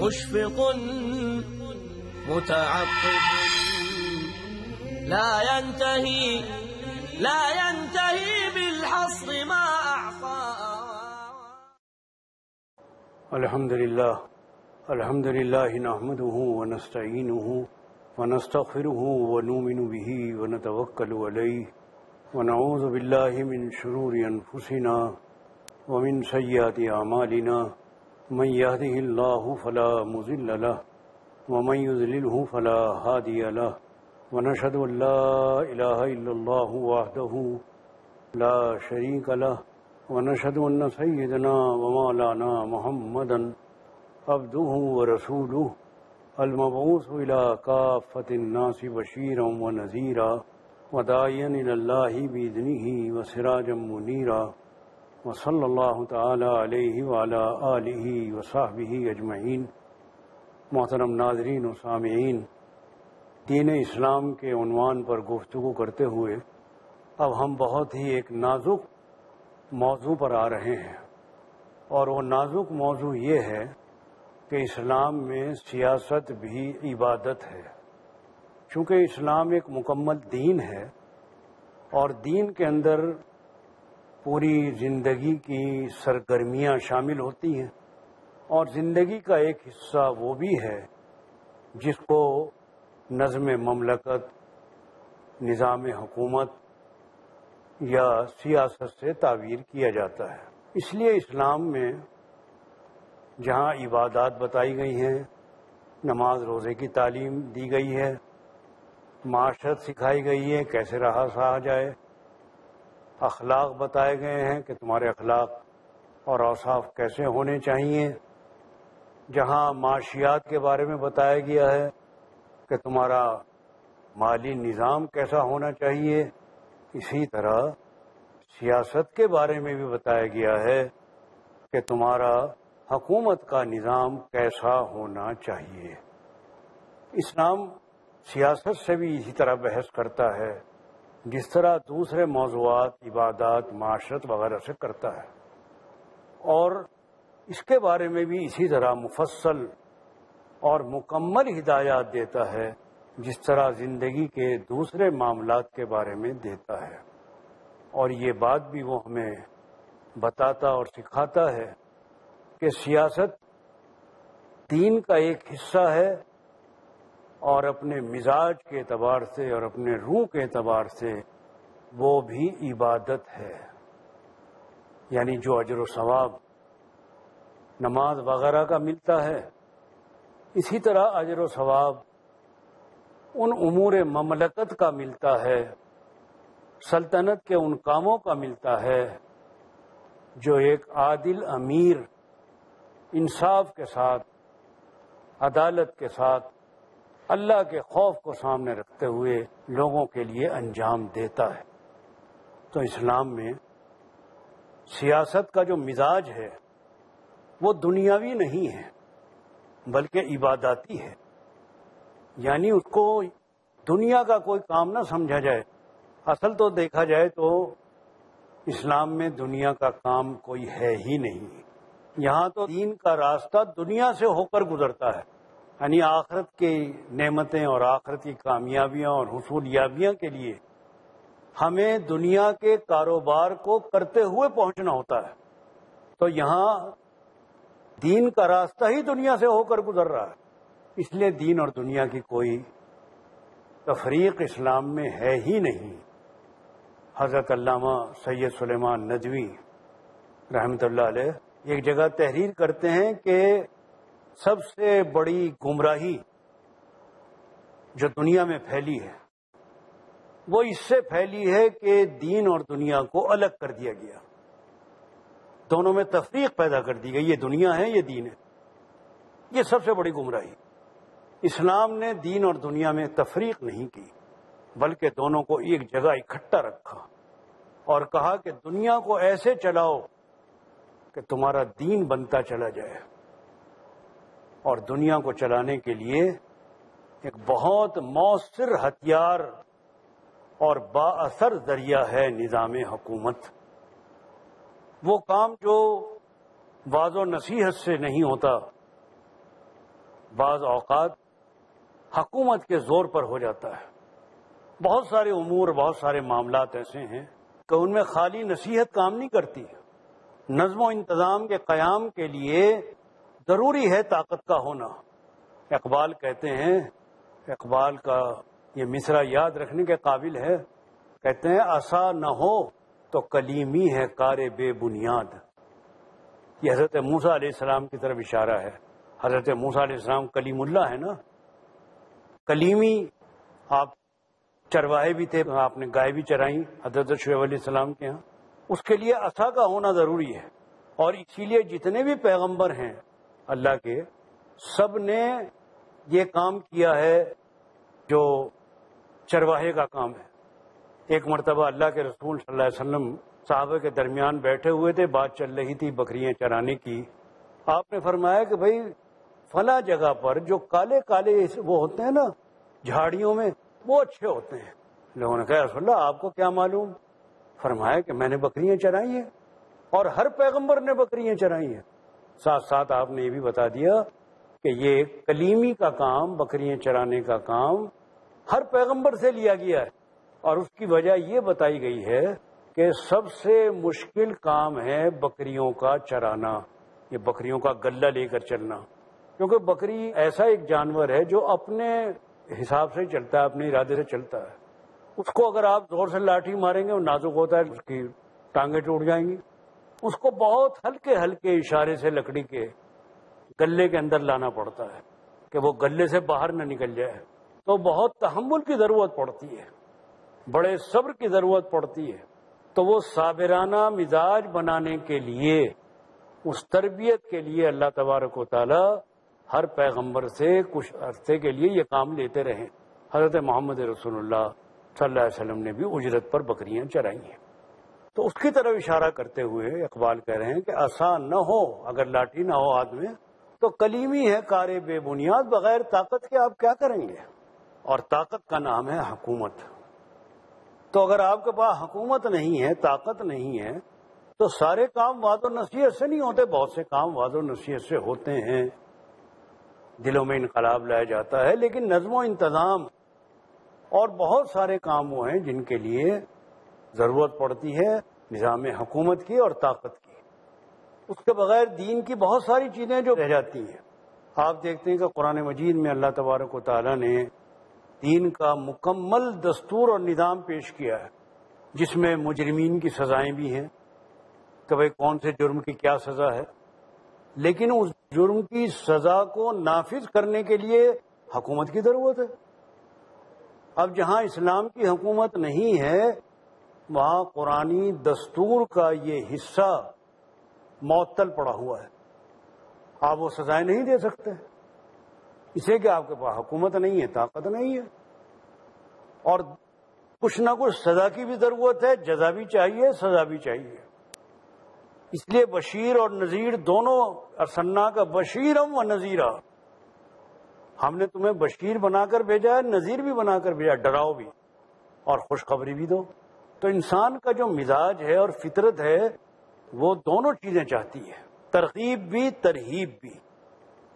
مشفق متعطف لا ينتهي بالحصر ما أعطى. الحمد لله نحمده ونستعينه ونستغفره ونؤمن به ونتوكل عليه ونعوذ بالله من شرور أنفسنا ومن سيئات أعمالنا من يهده الله فلا مضل له ومن يضلله فلا هادي له ونشهد أن لا إله إلا الله وحده لا شريك له ونشهد أن سيدنا ومولانا محمدا عبده ورسوله المبعوث إلى كافة الناس بشيرا ونذيرا وداعيا إلى الله بإذنه وسراجا منيرا وصلی اللہ تعالی علیہ وعلی آلہ وصحبہ اجمعین. محترم ناظرین و سامعین، دین اسلام کے عنوان پر گفتگو کرتے ہوئے اب ہم بہت ہی ایک نازک موضوع پر آ رہے ہیں، اور وہ نازک موضوع یہ ہے کہ اسلام میں سیاست بھی عبادت ہے. چونکہ اسلام ایک مکمل دین ہے اور دین کے اندر پوری زندگی کی سرگرمیاں شامل ہوتی ہیں، اور زندگی کا ایک حصہ وہ بھی ہے جس کو نظم مملکت، نظام حکومت یا سیاست سے تعبیر کیا جاتا ہے. اس لیے اسلام میں جہاں عبادات بتائی گئی ہیں، نماز روزے کی تعلیم دی گئی ہے، معاشرت سکھائی گئی ہے کیسے رہا سہا جائے، اخلاق بتائے گئے ہیں کہ تمہارے اخلاق اور اوصاف کیسے ہونے چاہیے، جہاں معاشیات کے بارے میں بتایا گیا ہے کہ تمہارا مالی نظام کیسا ہونا چاہیے، اسی طرح سیاست کے بارے میں بھی بتایا گیا ہے کہ تمہارا حکومت کا نظام کیسا ہونا چاہیے. اسلام سیاست سے بھی اسی طرح بحث کرتا ہے جس طرح دوسرے موضوعات، عبادات، معاشرت وغیرہ سے کرتا ہے، اور اس کے بارے میں بھی اسی طرح مفصل اور مکمل ہدایات دیتا ہے جس طرح زندگی کے دوسرے معاملات کے بارے میں دیتا ہے. اور یہ بات بھی وہ ہمیں بتاتا اور سکھاتا ہے کہ سیاست دین کا ایک حصہ ہے، اور اپنے مزاج کے اعتبار سے اور اپنے روح کے اعتبار سے وہ بھی عبادت ہے. یعنی جو اجر و ثواب نماز وغیرہ کا ملتا ہے، اسی طرح اجر و ثواب ان امور مملکت کا ملتا ہے، سلطنت کے ان کاموں کا ملتا ہے جو ایک عادل امیر انصاف کے ساتھ، عدالت کے ساتھ، اللہ کے خوف کو سامنے رکھتے ہوئے لوگوں کے لیے انجام دیتا ہے. تو اسلام میں سیاست کا جو مزاج ہے وہ دنیاوی نہیں ہے بلکہ عباداتی ہے. یعنی اس کو دنیا کا کوئی کام نہ سمجھا جائے. اصل تو دیکھا جائے تو اسلام میں دنیا کا کام کوئی ہے ہی نہیں. یہاں تو دین کا راستہ دنیا سے ہو کر گزرتا ہے، یعنی آخرت کی نعمتیں اور آخرت کی کامیابیاں اور حصولیابیاں کے لیے ہمیں دنیا کے کاروبار کو کرتے ہوئے پہنچنا ہوتا ہے. تو یہاں دین کا راستہ ہی دنیا سے ہو کر گزر رہا ہے، اس لیے دین اور دنیا کی کوئی تفریق اسلام میں ہے ہی نہیں. حضرت علامہ سید سلیمان ندوی رحمۃ اللہ علیہ ایک جگہ تحریر کرتے ہیں کہ سب سے بڑی گمراہی جو دنیا میں پھیلی ہے وہ اس سے پھیلی ہے کہ دین اور دنیا کو الگ کر دیا گیا، دونوں میں تفریق پیدا کر دی گئی. یہ دنیا ہے، یہ دین ہے. یہ سب سے بڑی گمراہی. اسلام نے دین اور دنیا میں تفریق نہیں کی بلکہ دونوں کو ایک جگہ اکٹھا رکھا اور کہا کہ دنیا کو ایسے چلاؤ کہ تمہارا دین بنتا چلا جائے. اور دنیا کو چلانے کے لیے ایک بہت مؤثر ہتھیار اور با اثر ذریعہ ہے نظام حکومت. وہ کام جو واض و نصیحت سے نہیں ہوتا، بعض اوقات حکومت کے زور پر ہو جاتا ہے. بہت سارے امور، بہت سارے معاملات ایسے ہیں کہ ان میں خالی نصیحت کام نہیں کرتی. نظم و انتظام کے قیام کے لیے ضروری ہے طاقت کا ہونا. اقبال کہتے ہیں، اقبال کا یہ مصرع یاد رکھنے کے قابل ہے، کہتے ہیں عصا نہ ہو تو کلیمی ہے کار بے بنیاد. یہ حضرت موسیٰ علیہ السلام کی طرف اشارہ ہے. حضرت موسیٰ علیہ السلام کلیم اللہ ہے نا، کلیمی. آپ چرواہے بھی تھے، آپ نے گائے بھی چرائیں حضرت شعیب علیہ السلام کے ہاں. اس کے لیے عصا کا ہونا ضروری ہے. اور اسی لیے جتنے بھی پیغمبر ہیں اللہ کے، سب نے یہ کام کیا ہے جو چرواہے کا کام ہے. ایک مرتبہ اللہ کے رسول صلی اللہ علیہ وسلم صحابہ کے درمیان بیٹھے ہوئے تھے، بات چل رہی تھی بکریاں چرانے کی. آپ نے فرمایا کہ بھائی فلاں جگہ پر جو کالے کالے وہ ہوتے ہیں نا جھاڑیوں میں، وہ اچھے ہوتے ہیں. لوگوں نے کہا رسول اللہ آپ کو کیا معلوم؟ فرمایا کہ میں نے بکریاں چرائی ہیں اور ہر پیغمبر نے بکریاں چرائی ہیں. ساتھ ساتھ آپ نے یہ بھی بتا دیا کہ یہ کلیمی کا کام، بکریاں چرانے کا کام ہر پیغمبر سے لیا گیا ہے. اور اس کی وجہ یہ بتائی گئی ہے کہ سب سے مشکل کام ہے بکریوں کا چرانا، یہ بکریوں کا گلہ لے کر چلنا. کیونکہ بکری ایسا ایک جانور ہے جو اپنے حساب سے چلتا ہے، اپنے ارادے سے چلتا ہے. اس کو اگر آپ زور سے لاٹھی ماریں گے، وہ نازک ہوتا ہے، اس کی ٹانگیں ٹوٹ جائیں گی. اس کو بہت ہلکے ہلکے اشارے سے لکڑی کے گلے کے اندر لانا پڑتا ہے کہ وہ گلے سے باہر نہ نکل جائے. تو بہت تحمل کی ضرورت پڑتی ہے، بڑے صبر کی ضرورت پڑتی ہے. تو وہ صابرانہ مزاج بنانے کے لیے، اس تربیت کے لیے اللہ تبارک و تعالی ہر پیغمبر سے کچھ عرصے کے لیے یہ کام لیتے رہے. حضرت محمد رسول اللہ صلی اللہ علیہ وسلم نے بھی اجرت پر بکریاں چرائی ہیں. تو اس کی طرف اشارہ کرتے ہوئے اقبال کہہ رہے ہیں کہ عصا نہ ہو، اگر لاٹھی نہ ہو ہاتھ میں تو کلیمی ہے کار بے بنیاد. بغیر طاقت کے آپ کیا کریں گے؟ اور طاقت کا نام ہے حکومت. تو اگر آپ کے پاس حکومت نہیں ہے، طاقت نہیں ہے، تو سارے کام وعد و نصیحت سے نہیں ہوتے. بہت سے کام وعد و نصیحت سے ہوتے ہیں، دلوں میں انقلاب لایا جاتا ہے، لیکن نظم و انتظام اور بہت سارے کام وہ ہیں جن کے لیے ضرورت پڑتی ہے نظام حکومت کی اور طاقت کی. اس کے بغیر دین کی بہت ساری چیزیں جو رہ جاتی ہیں. آپ دیکھتے ہیں کہ قرآن مجید میں اللہ تبارک و تعالیٰ نے دین کا مکمل دستور اور نظام پیش کیا ہے، جس میں مجرمین کی سزائیں بھی ہیں کہ بھئی کون سے جرم کی کیا سزا ہے. لیکن اس جرم کی سزا کو نافذ کرنے کے لیے حکومت کی ضرورت ہے. اب جہاں اسلام کی حکومت نہیں ہے، وہاں قرآنی دستور کا یہ حصہ معطل پڑا ہوا ہے. آپ وہ سزائیں نہیں دے سکتے، اسے کہ آپ کے پاس حکومت نہیں ہے، طاقت نہیں ہے. اور کچھ نہ کچھ سزا کی بھی ضرورت ہے، جزا بھی چاہیے، سزا بھی چاہیے. اس لیے بشیر اور نذیر دونوں، ارسلنا کا بشیرم و نذیرا، ہم نے تمہیں بشیر بنا کر بھیجا ہے، نذیر بھی بنا کر بھیجا، ڈراؤ بھی اور خوشخبری بھی دو. تو انسان کا جو مزاج ہے اور فطرت ہے وہ دونوں چیزیں چاہتی ہے، ترغیب بھی ترہیب بھی،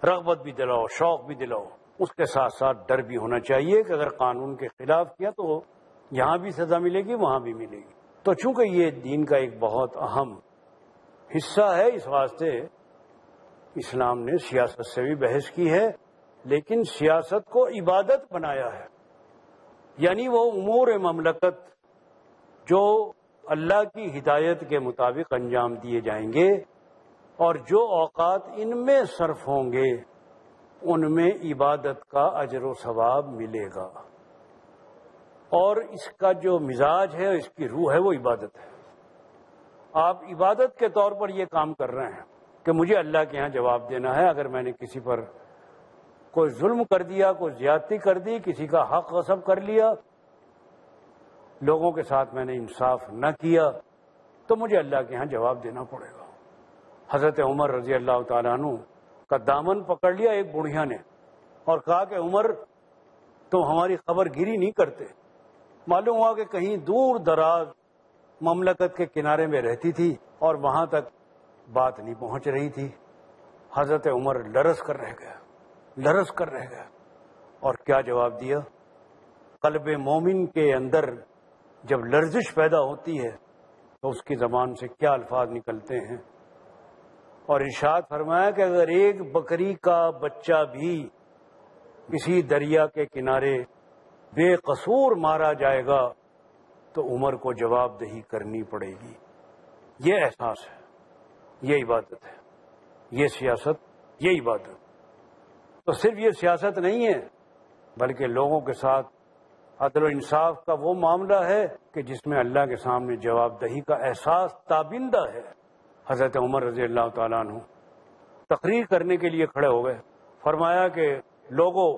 رغبت بھی دلاؤ، شوق بھی دلاؤ. اس کے ساتھ ساتھ ڈر بھی ہونا چاہیے کہ اگر قانون کے خلاف کیا تو یہاں بھی سزا ملے گی، وہاں بھی ملے گی. تو چونکہ یہ دین کا ایک بہت اہم حصہ ہے، اس واسطے اسلام نے سیاست سے بھی بحث کی ہے، لیکن سیاست کو عبادت بنایا ہے. یعنی وہ امور مملکت جو اللہ کی ہدایت کے مطابق انجام دیے جائیں گے اور جو اوقات ان میں صرف ہوں گے ان میں عبادت کا اجر و ثواب ملے گا. اور اس کا جو مزاج ہے، اس کی روح ہے، وہ عبادت ہے. آپ عبادت کے طور پر یہ کام کر رہے ہیں کہ مجھے اللہ کے ہاں جواب دینا ہے. اگر میں نے کسی پر کوئی ظلم کر دیا، کوئی زیادتی کر دی، کسی کا حق غصب کر لیا، لوگوں کے ساتھ میں نے انصاف نہ کیا، تو مجھے اللہ کے ہاں جواب دینا پڑے گا. حضرت عمر رضی اللہ تعالیٰ عنہ کا دامن پکڑ لیا ایک بڑھیا نے اور کہا کہ عمر تم ہماری خبر گیری نہیں کرتے. معلوم ہوا کہ کہیں دور دراز مملکت کے کنارے میں رہتی تھی اور وہاں تک بات نہیں پہنچ رہی تھی. حضرت عمر لرز کر رہ گیا. لرز کر رہ گیا۔ اور کیا جواب دیا؟ قلب مومن کے اندر جب لرزش پیدا ہوتی ہے تو اس کی زبان سے کیا الفاظ نکلتے ہیں۔ اور ارشاد فرمایا کہ اگر ایک بکری کا بچہ بھی کسی دریا کے کنارے بے قصور مارا جائے گا تو عمر کو جواب دہی کرنی پڑے گی۔ یہ احساس ہے، یہ عبادت ہے، یہ سیاست، یہ عبادت۔ تو صرف یہ سیاست نہیں ہے بلکہ لوگوں کے ساتھ عدل و انصاف کا وہ معاملہ ہے کہ جس میں اللہ کے سامنے جواب دہی کا احساس تابندہ ہے۔ حضرت عمر رضی اللہ تعالیٰ عنہ تقریر کرنے کے لیے کھڑے ہو گئے، فرمایا کہ لوگوں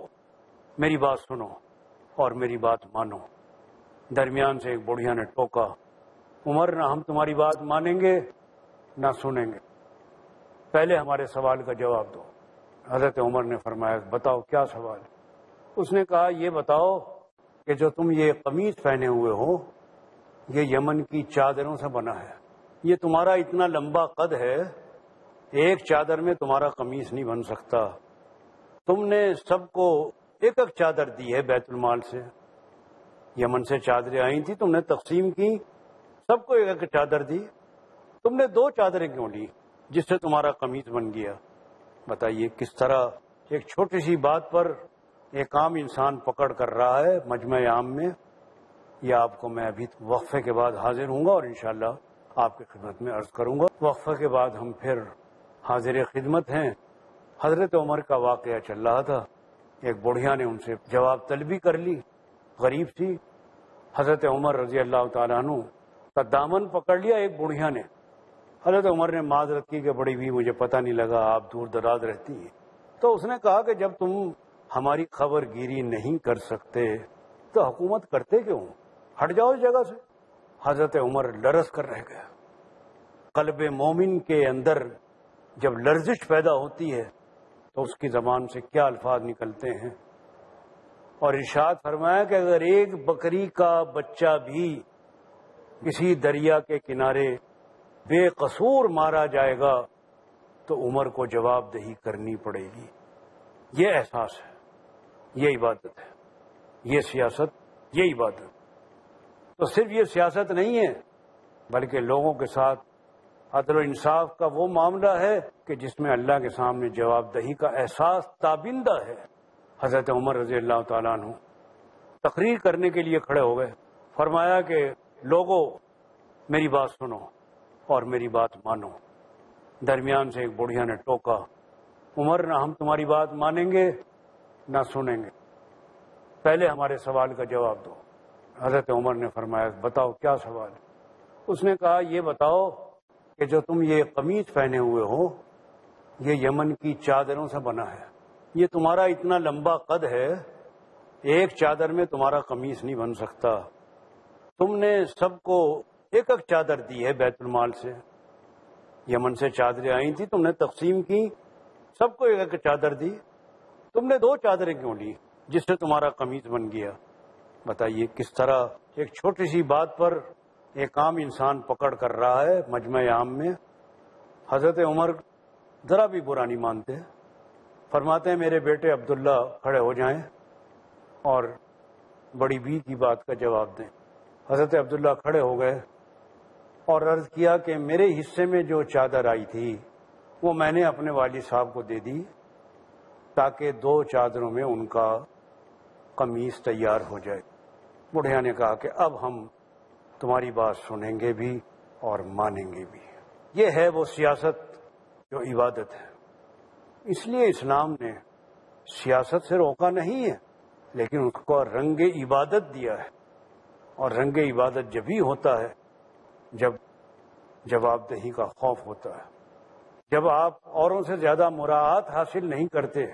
میری بات سنو اور میری بات مانو۔ درمیان سے ایک بڑھیا نے ٹوکا، عمر نہ ہم تمہاری بات مانیں گے نہ سنیں گے، پہلے ہمارے سوال کا جواب دو۔ حضرت عمر نے فرمایا بتاؤ کیا سوال؟ اس نے کہا یہ بتاؤ کہ جو تم یہ قمیص پہنے ہوئے ہو یہ یمن کی چادروں سے بنا ہے، یہ تمہارا اتنا لمبا قد ہے، ایک چادر میں تمہارا قمیص نہیں بن سکتا، تم نے سب کو ایک ایک چادر دی ہے بیت المال سے، یمن سے چادریں آئی تھی تم نے تقسیم کی، سب کو ایک ایک چادر دی، تم نے 2 چادریں کیوں لی جس سے تمہارا قمیص بن گیا؟ بتائیے کس طرح ایک چھوٹی سی بات پر ایک عام انسان پکڑ کر رہا ہے مجمع عام میں۔ یہ آپ کو میں ابھی وقفے کے بعد حاضر ہوں گا اور انشاءاللہ آپ کی خدمت میں عرض کروں گا۔ وقفے کے بعد ہم پھر حاضر خدمت ہیں۔ حضرت عمر کا واقعہ چل رہا تھا، ایک بڑھیا نے ان سے جواب طلبی کر لی، غریب تھی۔ حضرت عمر رضی اللہ تعالیٰ عنہ کا دامن پکڑ لیا ایک بڑھیا نے۔ حضرت عمر نے معذرت کی کہ بڑی بھی مجھے پتہ نہیں لگا، آپ دور دراز رہتی ہیں۔ تو اس نے کہا کہ جب تم ہماری خبر گیری نہیں کر سکتے تو حکومت کرتے کیوں؟ ہٹ جاؤ اس جگہ سے۔ حضرت عمر لرز کر رہ گیا۔ قلب مومن کے اندر جب لرزش پیدا ہوتی ہے تو اس کی زبان سے کیا الفاظ نکلتے ہیں۔ اور ارشاد فرمایا کہ اگر ایک بکری کا بچہ بھی کسی دریا کے کنارے بے قصور مارا جائے گا تو عمر کو جواب دہی کرنی پڑے گی۔ یہ احساس ہے، یہ عبادت ہے، یہ سیاست، یہ عبادت۔ تو صرف یہ سیاست نہیں ہے بلکہ لوگوں کے ساتھ عدل و انصاف کا وہ معاملہ ہے کہ جس میں اللہ کے سامنے جواب دہی کا احساس تابندہ ہے۔ حضرت عمر رضی اللہ تعالیٰ عنہ تقریر کرنے کے لیے کھڑے ہو گئے، فرمایا کہ لوگوں میری بات سنو اور میری بات مانو۔ درمیان سے ایک بڑھیا نے ٹوکا، عمر نہ ہم تمہاری بات مانیں گے نہ سنیں گے، پہلے ہمارے سوال کا جواب دو۔ حضرت عمر نے فرمایا بتاؤ کیا سوال؟ اس نے کہا یہ بتاؤ کہ جو تم یہ قمیص پہنے ہوئے ہو یہ یمن کی چادروں سے بنا ہے، یہ تمہارا اتنا لمبا قد ہے، ایک چادر میں تمہارا قمیص نہیں بن سکتا، تم نے سب کو ایک ایک چادر دی ہے بیت المال سے، یمن سے چادریں آئی تھی تم نے تقسیم کی، سب کو ایک ایک چادر دی، تم نے 2 چادریں کیوں لی جس سے تمہارا قمیص بن گیا؟ بتائیے کس طرح ایک چھوٹی سی بات پر ایک عام انسان پکڑ کر رہا ہے مجمع عام میں۔ حضرت عمر ذرا بھی برا نہیں مانتے، فرماتے ہیں میرے بیٹے عبداللہ کھڑے ہو جائیں اور بڑی بی کی بات کا جواب دیں۔ حضرت عبداللہ کھڑے ہو گئے اور عرض کیا کہ میرے حصے میں جو چادر آئی تھی وہ میں نے اپنے والد صاحب کو دے دی تاکہ 2 چادروں میں ان کا قمیص تیار ہو جائے۔ بڑھیا نے کہا کہ اب ہم تمہاری بات سنیں گے بھی اور مانیں گے بھی۔ یہ ہے وہ سیاست جو عبادت ہے۔ اس لیے اسلام نے سیاست سے روکا نہیں ہے لیکن اس کو رنگ عبادت دیا ہے، اور رنگ عبادت جب ہی ہوتا ہے جب جواب دہی کا خوف ہوتا ہے، جب آپ اوروں سے زیادہ مراعات حاصل نہیں کرتے،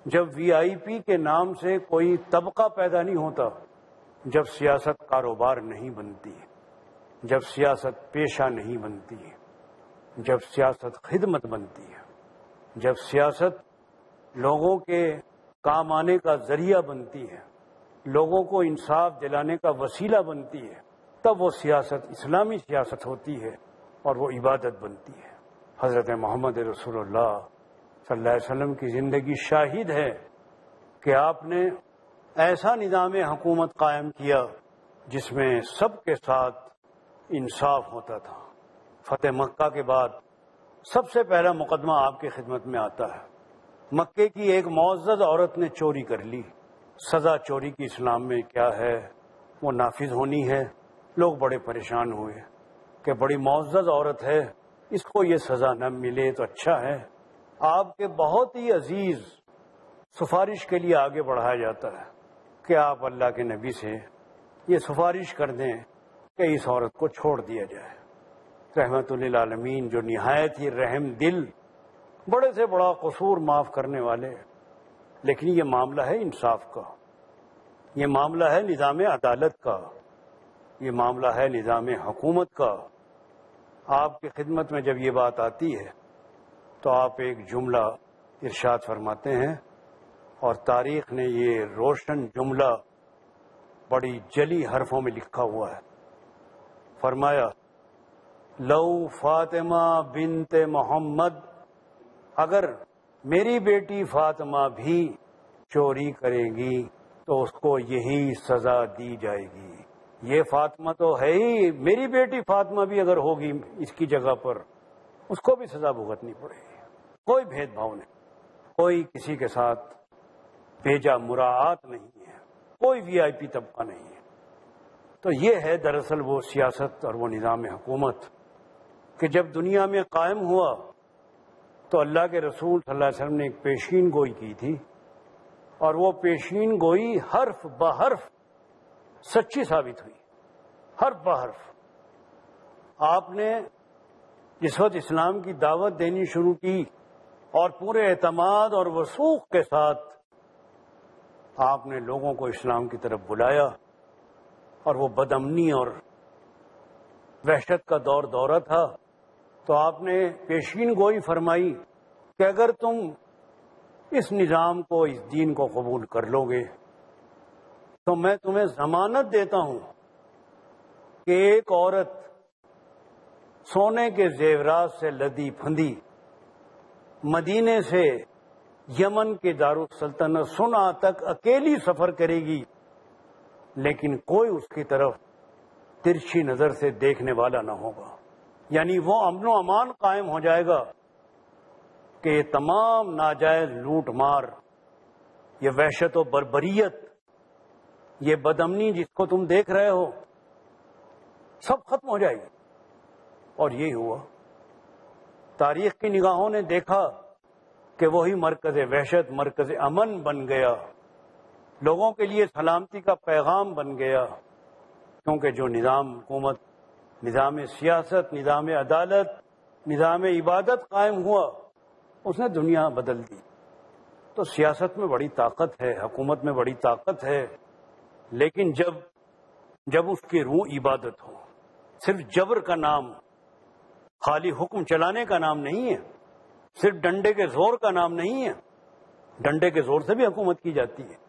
جب وی آئی پی کے نام سے کوئی طبقہ پیدا نہیں ہوتا، جب سیاست کاروبار نہیں بنتی، جب سیاست پیشہ نہیں بنتی، جب سیاست خدمت بنتی ہے، جب سیاست لوگوں کے کام آنے کا ذریعہ بنتی ہے، لوگوں کو انصاف دلانے کا وسیلہ بنتی ہے، تب وہ سیاست اسلامی سیاست ہوتی ہے اور وہ عبادت بنتی ہے۔ حضرت محمد رسول اللہ صلی اللہ علیہ وسلم کی زندگی شاہد ہے کہ آپ نے ایسا نظام حکومت قائم کیا جس میں سب کے ساتھ انصاف ہوتا تھا۔ فتح مکہ کے بعد سب سے پہلا مقدمہ آپ کی خدمت میں آتا ہے۔ مکے کی ایک معزز عورت نے چوری کر لی، سزا چوری کی اسلام میں کیا ہے وہ نافذ ہونی ہے۔ لوگ بڑے پریشان ہوئے کہ بڑی معزز عورت ہے، اس کو یہ سزا نہ ملے تو اچھا ہے۔ آپ کے بہت ہی عزیز سفارش کے لیے آگے بڑھایا جاتا ہے کہ آپ اللہ کے نبی سے یہ سفارش کر دیں کہ اس عورت کو چھوڑ دیا جائے۔ رحمت للعالمین جو نہایت ہی رحم دل، بڑے سے بڑا قصور معاف کرنے والے، لیکن یہ معاملہ ہے انصاف کا، یہ معاملہ ہے نظام عدالت کا، یہ معاملہ ہے نظام حکومت کا۔ آپ کی خدمت میں جب یہ بات آتی ہے تو آپ ایک جملہ ارشاد فرماتے ہیں، اور تاریخ نے یہ روشن جملہ بڑی جلی حرفوں میں لکھا ہوا ہے۔ فرمایا، لو فاطمہ بنت محمد، اگر میری بیٹی فاطمہ بھی چوری کرے گی تو اس کو یہی سزا دی جائے گی۔ یہ فاطمہ تو ہے ہی، میری بیٹی فاطمہ بھی اگر ہوگی اس کی جگہ پر، اس کو بھی سزا بھگتنی پڑے گی۔ کوئی بھید بھاؤ نہیں، کوئی کسی کے ساتھ بھیجا مراعات نہیں ہے، کوئی وی آئی پی طبقہ نہیں ہے۔ تو یہ ہے دراصل وہ سیاست اور وہ نظام حکومت کہ جب دنیا میں قائم ہوا تو اللہ کے رسول صلی اللہ علیہ وسلم نے ایک پیشین گوئی کی تھی، اور وہ پیشین گوئی حرف بحرف سچی ثابت ہوئی، حرف بحرف۔ آپ نے جس وقت اسلام کی دعوت دینی شروع کی اور پورے اعتماد اور وثوق کے ساتھ آپ نے لوگوں کو اسلام کی طرف بلایا، اور وہ بدامنی اور وحشت کا دورہ تھا، تو آپ نے پیشین گوئی فرمائی کہ اگر تم اس نظام کو، اس دین کو قبول کر لو گے تو میں تمہیں ضمانت دیتا ہوں کہ ایک عورت سونے کے زیورات سے لدی پھندی مدینے سے یمن کے دارالسلطنت صنعا تک اکیلی سفر کرے گی، لیکن کوئی اس کی طرف ترچھی نظر سے دیکھنے والا نہ ہوگا۔ یعنی وہ امن و امان قائم ہو جائے گا کہ یہ تمام ناجائز لوٹ مار، یہ وحشت و بربریت، یہ بدامنی جس کو تم دیکھ رہے ہو، سب ختم ہو جائے گی۔ اور یہی ہوا۔ تاریخ کی نگاہوں نے دیکھا کہ وہی مرکز وحشت، مرکز امن بن گیا، لوگوں کے لیے سلامتی کا پیغام بن گیا، کیونکہ جو نظام حکومت، نظام سیاست، نظام عدالت، نظام عبادت قائم ہوا، اس نے دنیا بدل دی۔ تو سیاست میں بڑی طاقت ہے، حکومت میں بڑی طاقت ہے، لیکن جب اس کی روح عبادت ہو، صرف جبر کا نام، خالی حکم چلانے کا نام نہیں ہے، صرف ڈنڈے کے زور کا نام نہیں ہے۔ ڈنڈے کے زور سے بھی حکومت کی جاتی ہے۔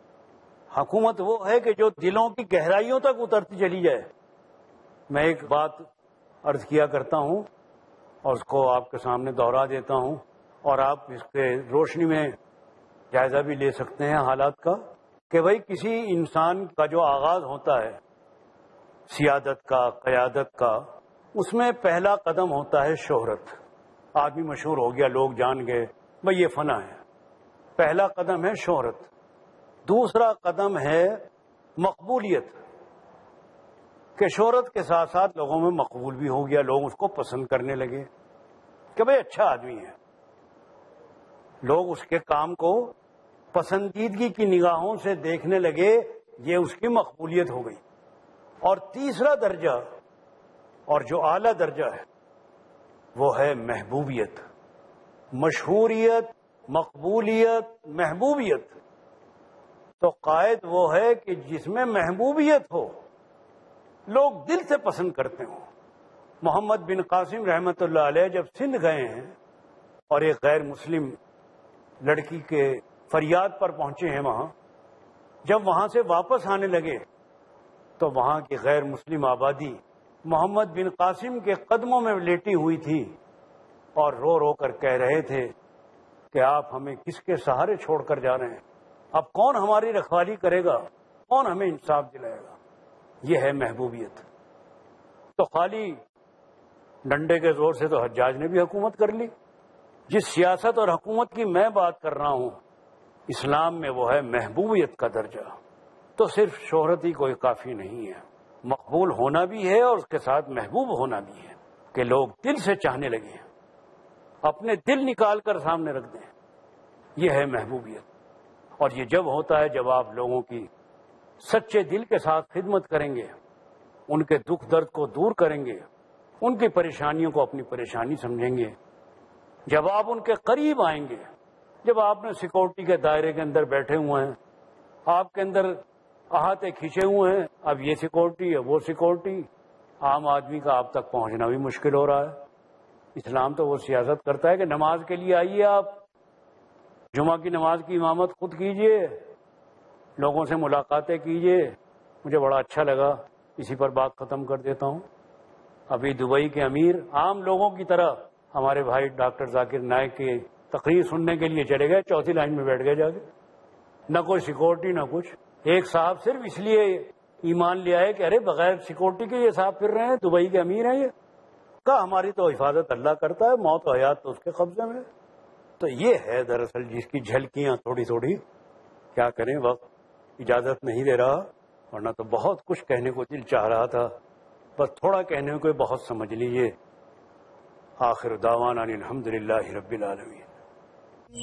حکومت وہ ہے کہ جو دلوں کی گہرائیوں تک اترتی چلی جائے۔ میں ایک بات عرض کیا کرتا ہوں اور اس کو آپ کے سامنے دہرا دیتا ہوں، اور آپ اس کے روشنی میں جائزہ بھی لے سکتے ہیں حالات کا، کہ بھائی کسی انسان کا جو آغاز ہوتا ہے سیادت کا، قیادت کا، اس میں پہلا قدم ہوتا ہے شہرت۔ آدمی مشہور ہو گیا، لوگ جان گئے، بھائی یہ فلاں ہے، پہلا قدم ہے شہرت۔ دوسرا قدم ہے مقبولیت، کہ شہرت کے ساتھ ساتھ لوگوں میں مقبول بھی ہو گیا، لوگ اس کو پسند کرنے لگے کہ بھائی اچھا آدمی ہے، لوگ اس کے کام کو پسندیدگی کی نگاہوں سے دیکھنے لگے، یہ اس کی مقبولیت ہو گئی۔ اور تیسرا درجہ اور جو اعلیٰ درجہ ہے وہ ہے محبوبیت، مشہوریت، مقبولیت، محبوبیت۔ تو قائد وہ ہے کہ جس میں محبوبیت ہو، لوگ دل سے پسند کرتے ہوں۔ محمد بن قاسم رحمۃ اللہ علیہ جب سندھ گئے ہیں اور ایک غیر مسلم لڑکی کے فریاد پر پہنچے ہیں وہاں، جب وہاں سے واپس آنے لگے تو وہاں کی غیر مسلم آبادی محمد بن قاسم کے قدموں میں لیٹی ہوئی تھی اور رو رو کر کہہ رہے تھے کہ آپ ہمیں کس کے سہارے چھوڑ کر جا رہے ہیں، اب کون ہماری رکھوالی کرے گا، کون ہمیں انصاف دلائے گا؟ یہ ہے محبوبیت۔ تو خالی ڈنڈے کے زور سے تو حجاج نے بھی حکومت کر لی۔ جس سیاست اور حکومت کی میں بات کر رہا ہوں اسلام میں وہ ہے محبوبیت کا درجہ۔ تو صرف شہرت ہی کوئی کافی نہیں ہے، مقبول ہونا بھی ہے اور اس کے ساتھ محبوب ہونا بھی ہے، کہ لوگ دل سے چاہنے لگے، اپنے دل نکال کر سامنے رکھ دیں۔ یہ ہے محبوبیت۔ اور یہ جب ہوتا ہے جب آپ لوگوں کی سچے دل کے ساتھ خدمت کریں گے، ان کے دکھ درد کو دور کریں گے، ان کی پریشانیوں کو اپنی پریشانی سمجھیں گے، جب آپ ان کے قریب آئیں گے، جب آپ نے سیکورٹی کے دائرے کے اندر بیٹھے ہوئے ہیں، آپ کے اندر احاطے کھینچے ہوئے ہیں، اب یہ سیکورٹی ہے وہ سیکورٹی، عام آدمی کا آپ تک پہنچنا بھی مشکل ہو رہا ہے۔ اسلام تو وہ سیاست کرتا ہے کہ نماز کے لیے آئیے، آپ جمعہ کی نماز کی امامت خود کیجئے، لوگوں سے ملاقاتیں کیجئے۔ مجھے بڑا اچھا لگا، اسی پر بات ختم کر دیتا ہوں۔ ابھی دبئی کے امیر عام لوگوں کی طرح ہمارے بھائی ڈاکٹر ذاکر نائک کی تقریر سننے کے لیے چلے گئے، چوتھی لائن میں بیٹھ گئے جا کے، نہ کوئی سیکورٹی نہ کچھ۔ ایک صاحب صرف اس لیے ایمان لے آئے کہ ارے بغیر سیکورٹی کے یہ صاحب پھر رہے ہیں، دبئی کے امیر ہیں یہ، کہا ہماری تو حفاظت اللہ کرتا ہے، موت و حیات تو اس کے قبضے میں۔ تو یہ ہے دراصل جس کی جھلکیاں تھوڑی تھوڑی، کیا کریں وقت اجازت نہیں دے رہا، ورنہ تو بہت کچھ کہنے کو دل چاہ رہا تھا، بس تھوڑا کہنے کو بہت سمجھ لیجیے۔ آخر دعوانا الحمد للہ رب العالمین۔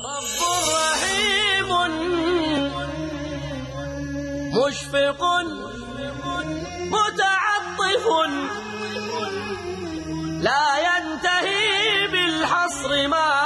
رب رحیم مشفق متعطف لا ينتهي بالحصر ما